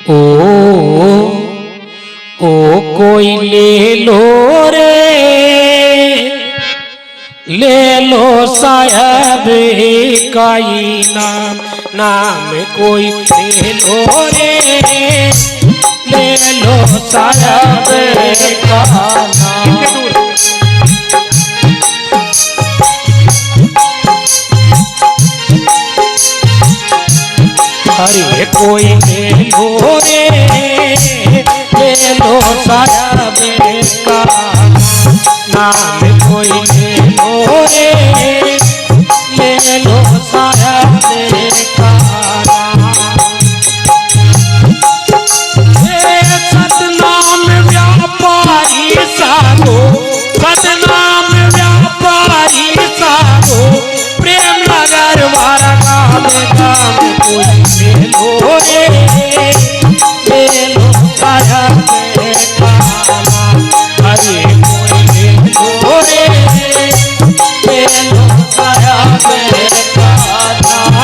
ओ कोई ले लो रे, ले लो साहब का नाम, नाम कोई ले लो रे, ले लो साहब का नाम। अरे कोई ले लो रे, ले लो साहब का नाम, कोई ले लो रे, ले लो साहब का नाम। सतनाम व्यापारी साधो, सतनाम व्यापारी साधो, प्रेम नगर वाला काम काम, कोई ले लो रे, ले लो साहब का नाम। अरे कोई ले लो रे, ले लो साहब का नाम।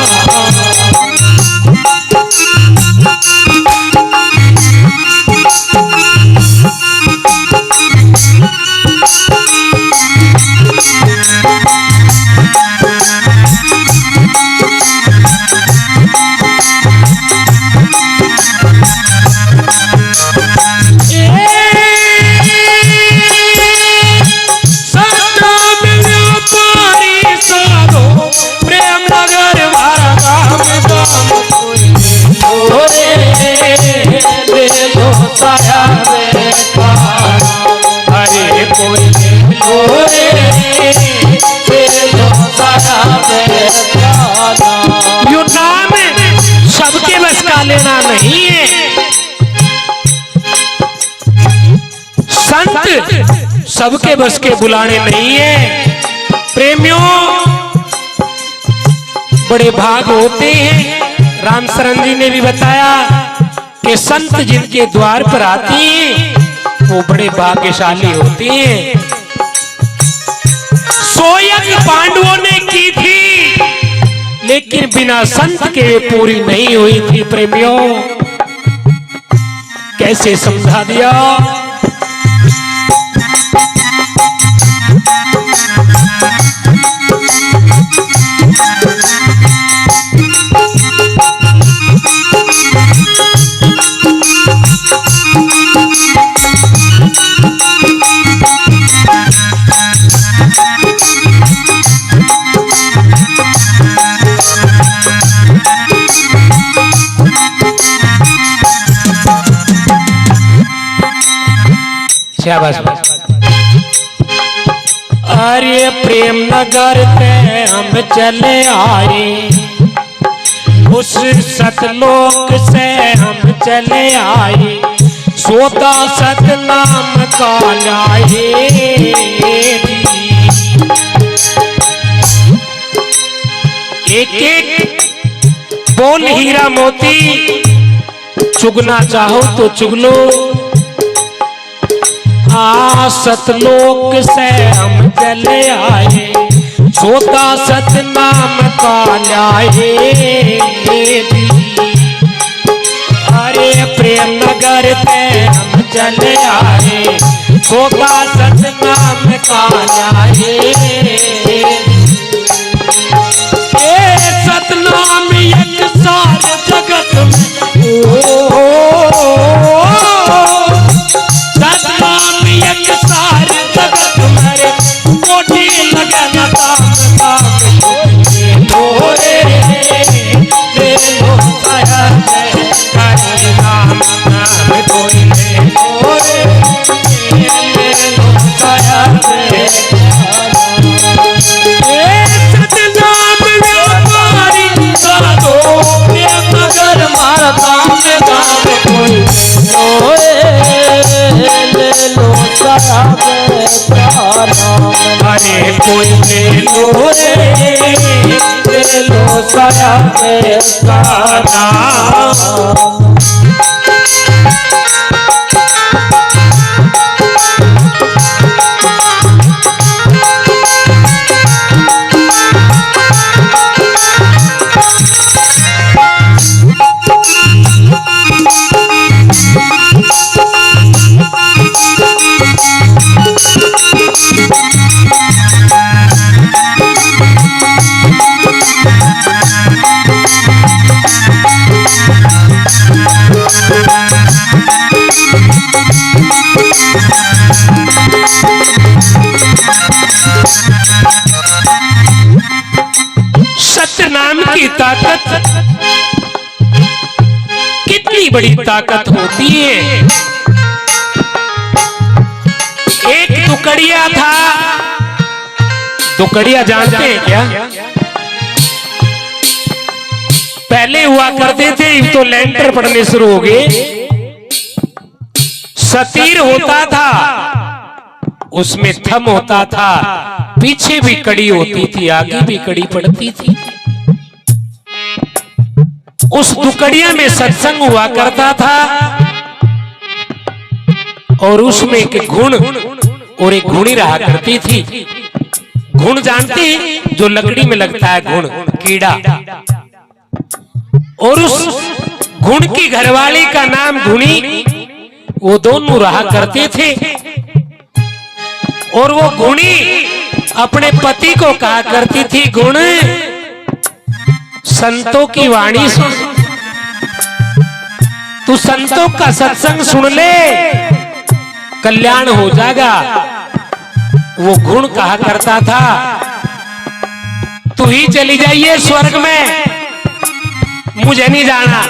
सबके बस का लेना नहीं है। संत सबके बस के बुलाने नहीं है। प्रेमियों बड़े भाग होते हैं। राम शरण जी ने भी बताया कि संत जिनके द्वार पर आती हैं वो बड़े भाग्यशाली होते हैं। सोयग पांडवों ने की थी लेकिन बिना संत के पूरी नहीं हुई थी। प्रेमियों कैसे समझा दिया। अरे प्रेम नगर पे हम चले आए, उस सतलोक से हम चले आए, सोता सतनाम का लाए। एक एक बोल हीरा मोती चुगना चाहो तो चुग लो। सतलोक से हम चले आए, सोता सतनाम का लाए। अरे प्रेम नगर पे हम चले आए, सोता सतनाम का लाए। सतनाम एक सारे जगत में, सतनाम एक सारे जगत मेरे कोटि लगन दाम दाम। लो रे, ले लो साहब का नाम, नाम कोई ले लो रे, ले लो साहब का नाम। सतनाम व्यापारी साधो, प्रेम नगर मारा दाम दाम, कोई लो रे, ले लो साहब का नाम। अरे कोई ले लो रे, ले लो साहब का नाम। कितनी बड़ी ताकत होती है। एक दुकड़िया था, दुकड़िया जानते हैं क्या? पहले हुआ करते थे, तो लेंटर पड़ने शुरू हो गए। सतीर होता था, उसमें थम होता था, पीछे भी कड़ी होती थी, आगे भी कड़ी पड़ती थी। उस दुकड़िया में सत्संग हुआ करता था और उसमें एक घुण और एक घुणी रहा करती थी। घुण जानते हैं, जो लकड़ी में लगता है, घुण कीड़ा। और उस घुण की घरवाली का नाम घुणी। वो दोनों रहा करते थे और वो घुणी अपने पति को कहा करती थी, गुण संतों की वाणी सुन, तू संतों का सत्संग सुन ले, कल्याण हो जाएगा। वो गुण कहा करता था, तू ही चली जाइए स्वर्ग में, मुझे नहीं जाना।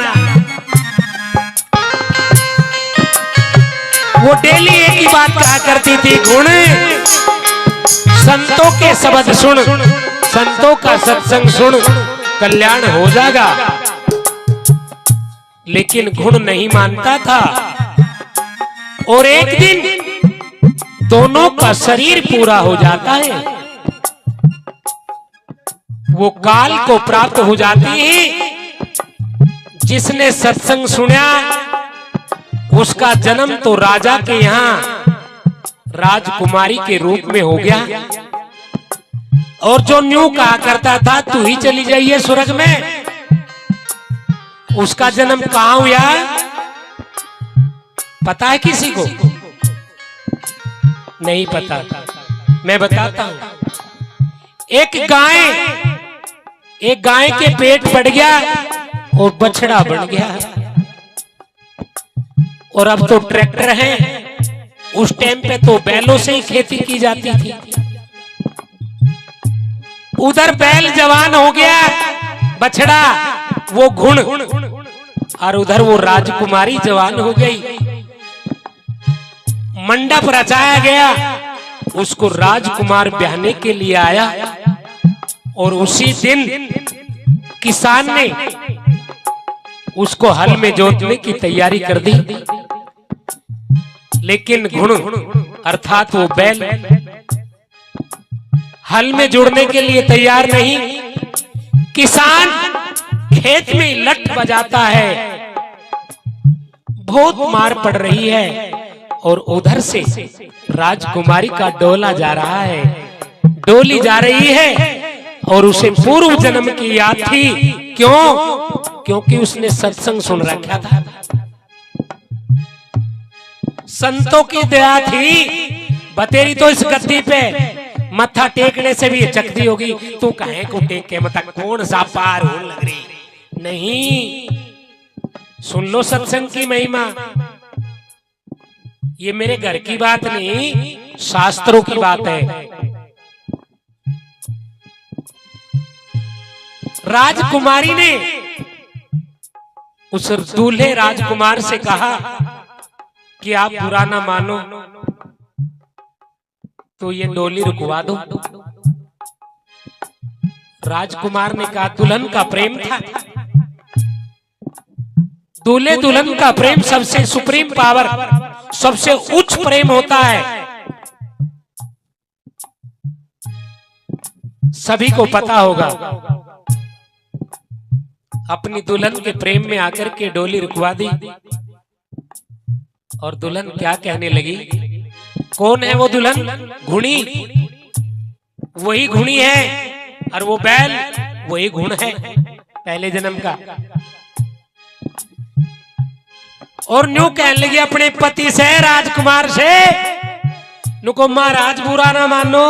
वो डेली एक ही बात कहा करती थी, गुण संतों के शब्द सुन, संतों का सत्संग सुन, कल्याण हो जाएगा। लेकिन गुण नहीं मानता था और एक दिन दोनों का शरीर पूरा हो जाता है, वो काल को प्राप्त हो जाती है। जिसने सत्संग सुना उसका जन्म तो राजा के यहाँ राजकुमारी के रूप में हो गया, और जो न्यू कहा करता था तू ही चली जाइए स्वर्ग में, उसका जन्म कहां हुआ पता है किसी को? नहीं पता। मैं बताता हूं। एक गाय के पेट पड़ गया और बछड़ा बन गया, और अब तो ट्रैक्टर है, उस टाइम पे तो बैलों से ही खेती की जाती थी। उधर बैल जवान हो गया, बछड़ा वो घुण, और उधर वो राजकुमारी जवान हो गई। मंडप रचाया गया, उसको राजकुमार ब्याहने के लिए आया, और उसी दिन किसान ने उसको हल में जोतने की तैयारी कर दी। लेकिन घुण अर्थात वो बैल हल में जुड़ने के लिए तैयार नहीं। किसान खेत में लठ बजाता है, बहुत मार पड़ रही है, और उधर से राजकुमारी का डोला जा रहा है, डोली जा रही है, और उसे पूर्व जन्म की याद थी। क्यों? क्योंकि उसने सत्संग सुन रखा था, संतों की दया थी। बतेरी तो इस गद्दी पे मत्था टेकने से भी चकती होगी, तू कहे को टेक के मत कौन सा पार हो लग रही नहीं। सुन लो सत्संग की महिमा, ये मेरे घर की बात नहीं, शास्त्रों की बात है। राजकुमारी ने उस दूल्हे राजकुमार से कहा कि आप बुरा ना मानो तो ये डोली रुकवा दो। राजकुमार ने कहा, दुल्हन का प्रेम था, दूल्हे दुल्हन का प्रेम सबसे सुप्रीम पावर, सबसे उच्च प्रेम होता है। सभी को पता होगा। अपनी दुल्हन के प्रेम में आकर के डोली रुकवा दी, और दुल्हन क्या कहने लगी? कौन है वो दुल्हन? घुणी, वही घुणी है, और वो बैल वही घुण है पहले जन्म का। और न्यू कहने लगी अपने पति से, राजकुमार से, नुको महाराज बुरा ना मानो,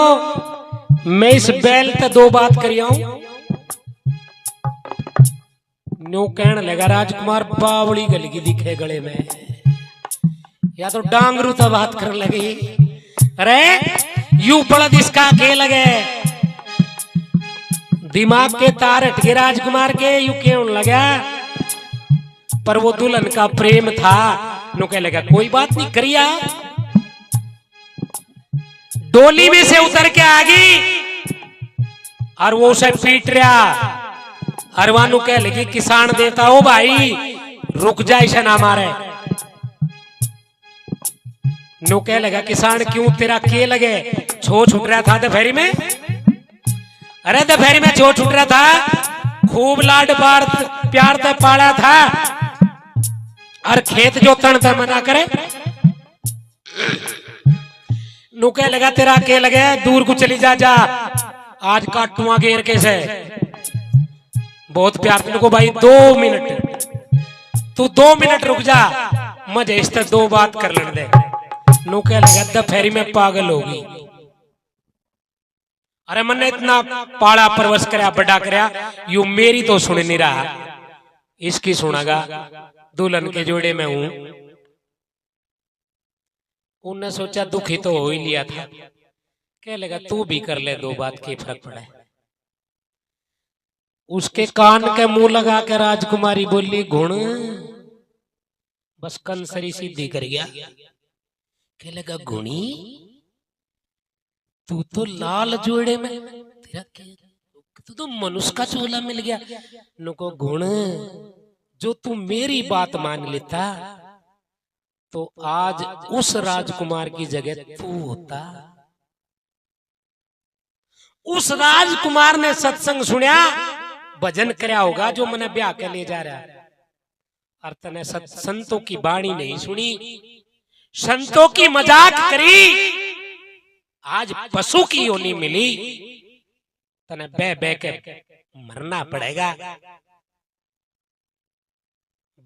मैं इस बैल ते दो बात करिया हूं। न्यू कहने लगा राजकुमार, बावड़ी गलगी दिखे गले में, या तो डांगरू तो बात करने लगी। अरे यू बड़द इसका के लगे, दिमाग के तार हटके राजकुमार के, यू क्यों लगा? पर वो दुल्हन का प्रेम था। नु कह लगा कोई बात नहीं करिया। डोली में से उतर के आ गई और वो उसे पीट रहा। अरवानू कह लगी किसान देता हो भाई रुक जा इसे ना मारे। नो कह लगा किसान क्यों तेरा के लगे छो छूट रहा था दोपहरी में। अरे दोपहरी में छो छूट रहा था खूब लाड बार प्यार से पाला था और खेत जोतन से मना करे। नु कह लगा तेरा के लगे दूर को चली जा जा आज काटूंगा घेर के से। बहुत प्यार को भाई 2 मिनट तू 2 मिनट रुक जा मुझे इस तरह 2 बात कर लेने दे। नु कह लगा दोपहरी में पागल होगी। अरे मैंने इतना पाला परवश कराया बड़ा कराया यू मेरी तो सुन नहीं रहा इसकी सुनागा। दुल्हन के जोड़े में हूं। उन्हें सोचा दुखी तो हो ही लिया था। कह लगा तू भी कर ले 2 बात की फर्क पड़ा है। उसके कान के मुंह लगा के राजकुमारी बोली गुण बस कंसरी सीधी कर गया। कह लगा गुणी तू तो लाल जोड़े में तेरा तू तो मनुष्य का चोला मिल गया। नुको गुण जो तू मेरी बात मान लेता तो आज उस राजकुमार की जगह तू होता। उस राजकुमार ने सत्संग सुनिया भजन करया होगा जो मैंने ब्याह के ले जा रहा है। और तने संतों की बाणी नहीं सुनी संतों की मजाक करी आज पशु की योनि मिली तने बह बह के मरना पड़ेगा।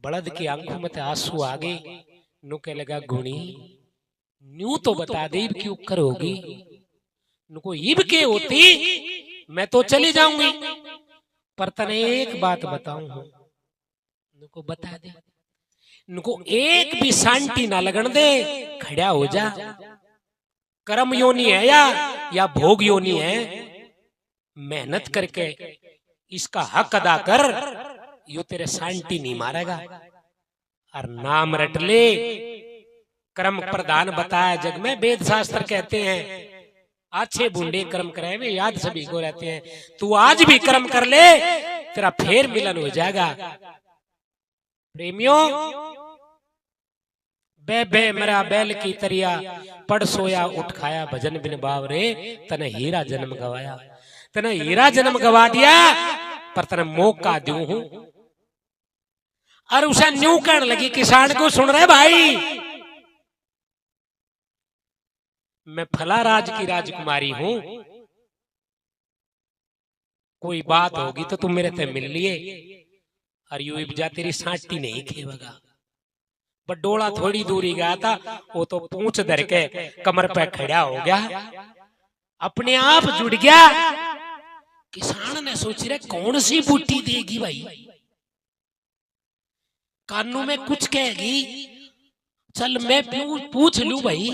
बलद की आंखों में आंसू आ गए। नु कह लगा गुणी न्यू तो बता दे क्यों करोगी। नुको इब के होती मैं तो चली जाऊंगी पर तने एक बात बताऊं नुको बता दे। नुको एक भी शांति ना लगन दे खड़ा हो जा। कर्म योनि है या भोग योनि है मेहनत करके इसका हक अदा कर यो तेरे शांति नहीं मारेगा। और नाम रट ले कर्म प्रधान बताया जग में वेद शास्त्र कहते हैं अच्छे बूढ़े कर्म कराए वे याद सभी को रहते हैं। तू आज भी कर्म कर ले तेरा फेर मिलन हो जाएगा। प्रेमियों बे बे मरा बैल की तरिया पड़ सोया उठ खाया भजन बिन बावरे तने हीरा जन्म गवाया। तने हीरा जन्म गवा दिया पर तने मौका दूं हूं। और उसे न्यू कहने लगी किसान को सुन रहे भाई मैं फला राज की राजकुमारी हूं कोई बात होगी तो तुम मेरे से मिल लिए। और यू इब्जा तेरी साटी नहीं खेवेगा। बट डोला थोड़ी दूरी गया था वो तो पूंछ धर के कमर पे खड़ा हो गया अपने आप जुड़ गया। किसान ने सोच रहे कौन सी बूटी देगी भाई कानू में कुछ कहेगी चल मैं पूछ लू भाई।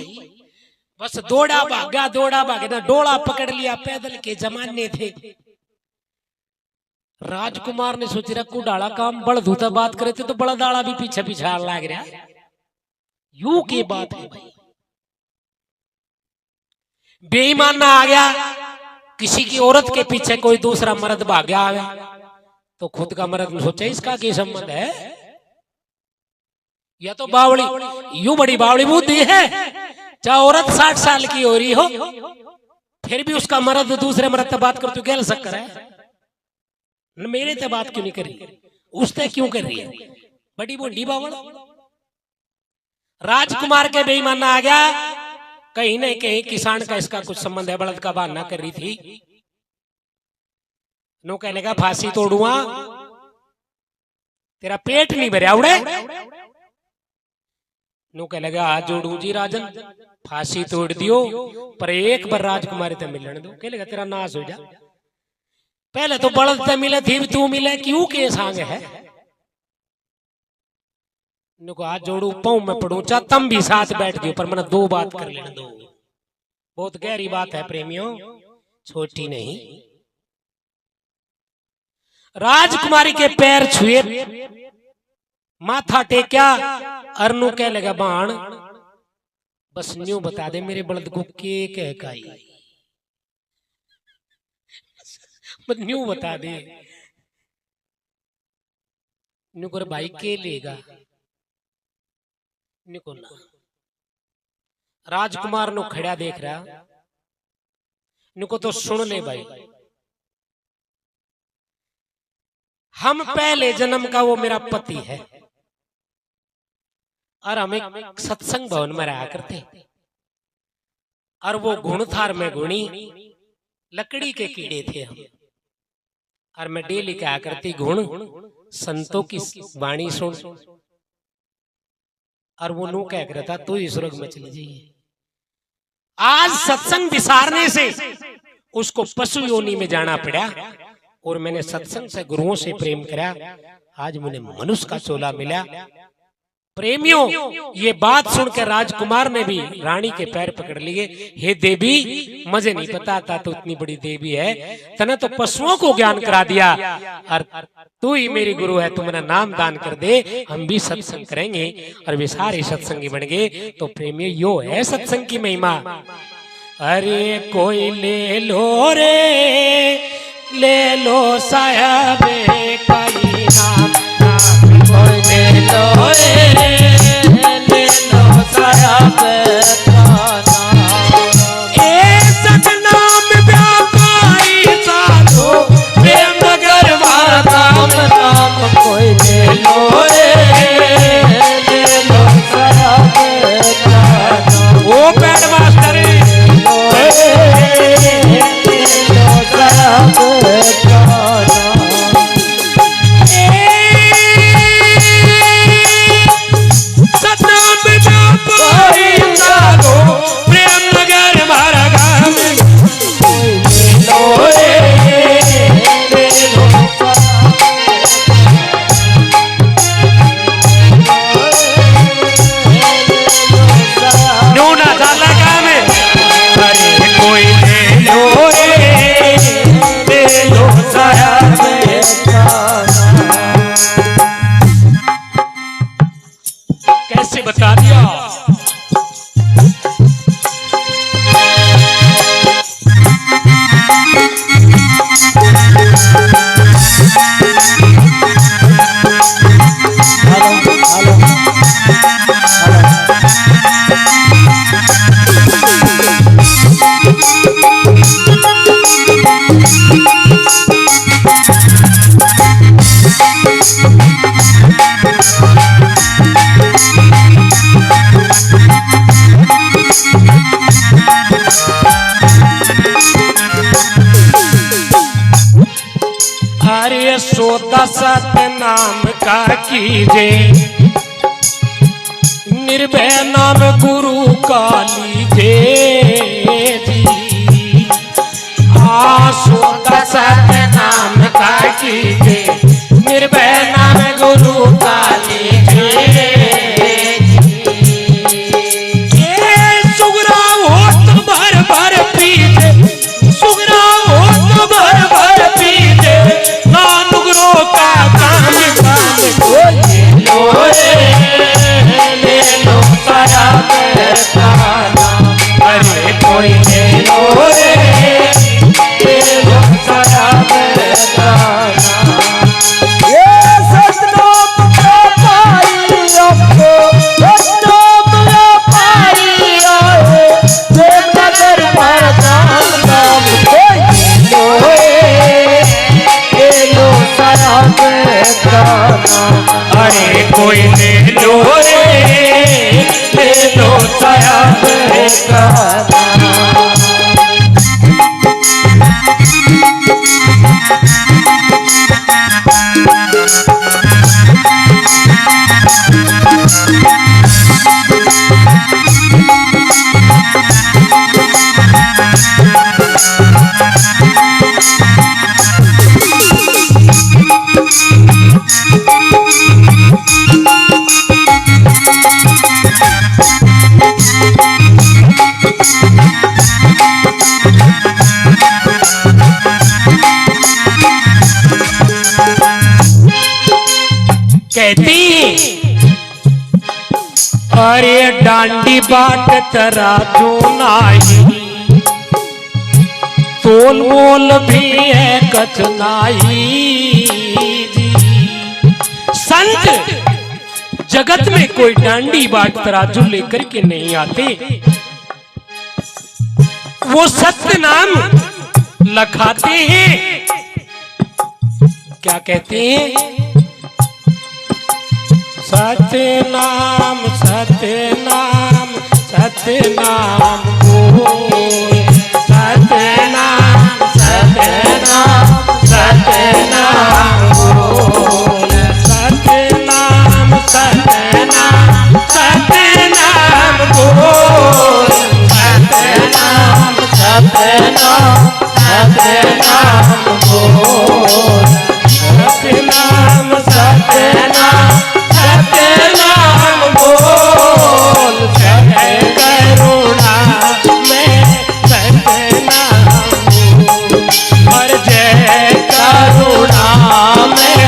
बस दौड़ा भागा ना डोला पकड़ लिया पैदल के जमाने थे। राजकुमार ने सोच रहा कुडाला काम बड़ धूता बात करे थे तो बड़ा दाड़ा भी पीछे पीछे लाग रहा यू की बात है भाई। बेईमान ना आ गया किसी की औरत के पीछे कोई दूसरा मर्द भाग गया तो खुद का मर्द सोचा इसका क्या संबंध है। या तो बावड़ी यू बड़ी बावड़ी बुद्धि है चाहे औरत 60 साल की हो रही हो फिर भी उसका मर्द दूसरे मर्द से बात कर तू कह सकता है मेरे से बात क्यों नहीं कर रही उससे क्यों कर रही है बड़ी बूढ़ी बावड़। राजकुमार के बेईमान आ गया कहीं नहीं कहीं किसान का इसका कुछ संबंध है बलद का बहाना कर रही थी। नो कहने का फांसी तोड़ूंगा तेरा पेट नहीं भरा उड़े। नो कह लगा हाथ जोड़ू जी राजन फांसी तोड़ दियो पर एक बार राजकुमारी से मिलने दो। कह लगा तेरा नाश हो जा पहले तो बलद से मिले थी तू मिले क्यों के सांग है। नुको हाथ जोड़ू पाऊं मैं पढ़ू चा तम भी साथ बैठ गयो पर मैंने 2 बात कर लेने दो। बहुत गहरी बात है प्रेमियों छोटी नहीं। राजकुमारी के पैर छुए माथा टेक्या अरनू कह लगा बाण बस न्यू बता दे मेरे बलद को के कह काई न्यू बता दे न्यू कर भाई के लेगा न्यू को ना राजकुमार नु खड़ा देख रहा न्यू को तो सुन ले भाई हम पहले जन्म का वो मेरा पति है और हम एक सत्संग भवन में रहा करते और वो गुणथार में गुणी लकड़ी के कीड़े थे हम और मैं डेली कहा करती गुण संतों की वाणी सुन और वो नू कह करता तू ही स्वर्ग में चली जाइए। आज सत्संग विसारने से उसको पशु योनि में जाना पड़ा और मैंने सत्संग से गुरुओं से प्रेम करा आज मुझे मनुष्य का चोला मिला। प्रेमियों ये बात सुनकर राजकुमार ने भी रानी के पैर पकड़ लिए। हे देवी मुझे नहीं पता था तो इतनी बड़ी देवी है तने तो पशुओं को ज्ञान करा दिया और तू ही मेरी गुरु है तू मेरा नाम दान कर दे हम भी सत्संग करेंगे और वे सारे सत्संगी बन गए। तो प्रेमियों यो है सत्संग की महिमा। अरे कोई ले लो रे ले लो साहब कई नाम कोई ले लो रे ले लो साहब ए सतनाम व्यापारी साधु प्रेम नगर वाला नाम कोई ले लो रे ले लो साहब वो पैड मास्टर कैसे बता दिया। अरे सोदा सतनाम का कीजे निर्भय नाम गुरु का लीजे जी सोदा सतनाम का कीजे निर्भय नाम गुरु का लीजे सुगरा हो तो भर भर पीजे सुगरा हो तो भर भर पीजे अरे कोई ले लो रे ले लो सारा ये सतनाम व्यापारी आपको सतनाम व्यापारी आए प्रेम नगर वाला नाम कोई ले लो रे ले लो सारा अरे कोई ले लो रे ले लो सारा अरे डांडी बाट तराजू नाही, तोल मोल भी है कचनाई। संत जगत में कोई डांडी बाट तराजू लेकर के नहीं आते, वो सत्य नाम लखाते हैं। क्या कहते हैं? सत्य नाम सत्य नाम सत्य नाम बोल, सत्य नाम सत्य नाम सत्य नाम बोल, सत्य नाम सत्य नाम सत्य नाम बोल, सत्य नाम सत्य नाम सत्य नाम बोल, सत्य नाम सत्य नाम सत्य नाम बोल, जय करुणा में सत्य नाम बोल, और जय करुणा में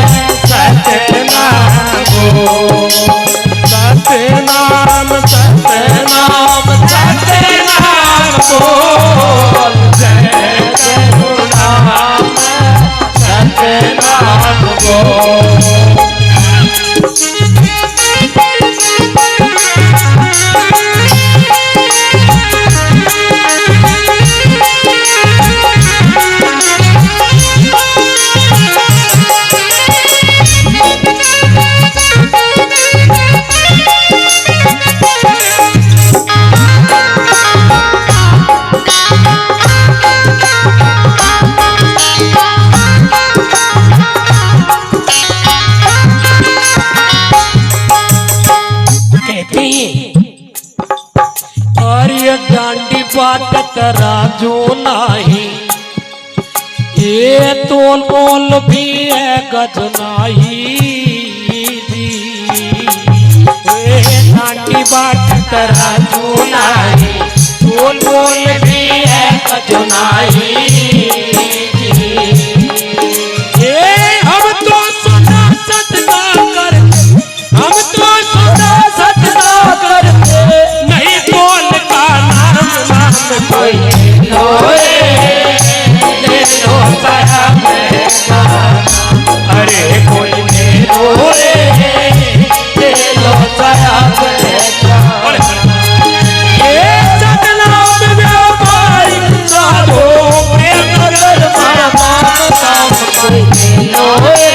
सत्य नाम बोल, सत्य नाम सत्य नाम सत्य नाम बोल, जय करुणा में सत्य नाम बोल। डांडी बाट तराजू नाही, ये तोल मोल भी है गजनाई। डांडी बाट तराजू नाही, तोल मोल भी है गजनाई। हम तो सदा सत्ता करते, हम तो सदा सत्ता करते, नहीं तोल का नाम नाम कोई लोए ले लो साया में नाम, अरे कोई ले लोए ले लो साया में नाम। ये सतनाम व्यापारी साधो प्रेम कर मामा नाम, कोई ले लोए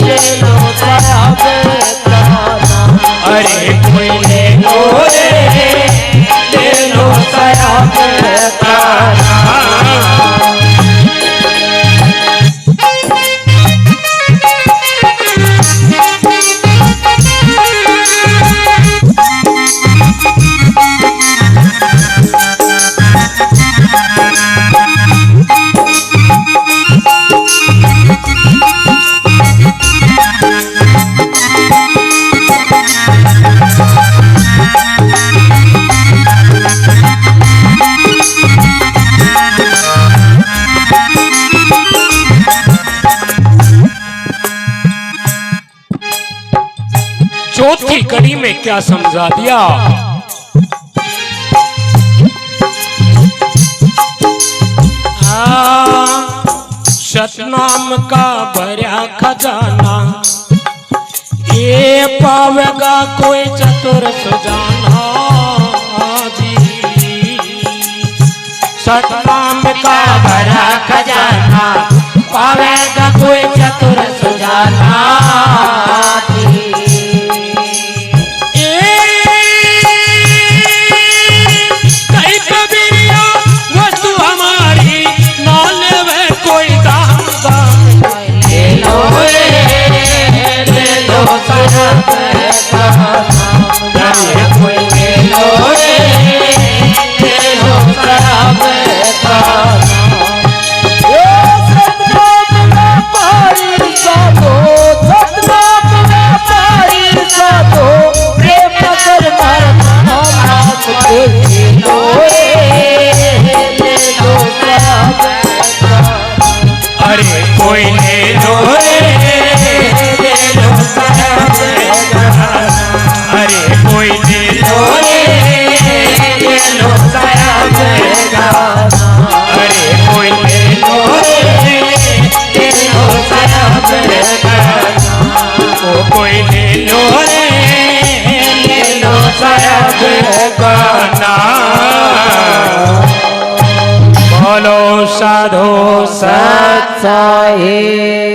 ले लो साया में नाम, अरे कोई ले लोए ले लो साया में नाम। चौथी कड़ी में क्या समझा दिया? सतनाम का भरा खजाना, ये पावेगा कोई चतुर सुजाना जी। सतनाम का भरा खजाना, पावेगा कोई चतुर सुजाना जी। सतनाम व्यापारी कोई ले लो रे, ले लो सब का नाम। बोलो साधो सत साहिब।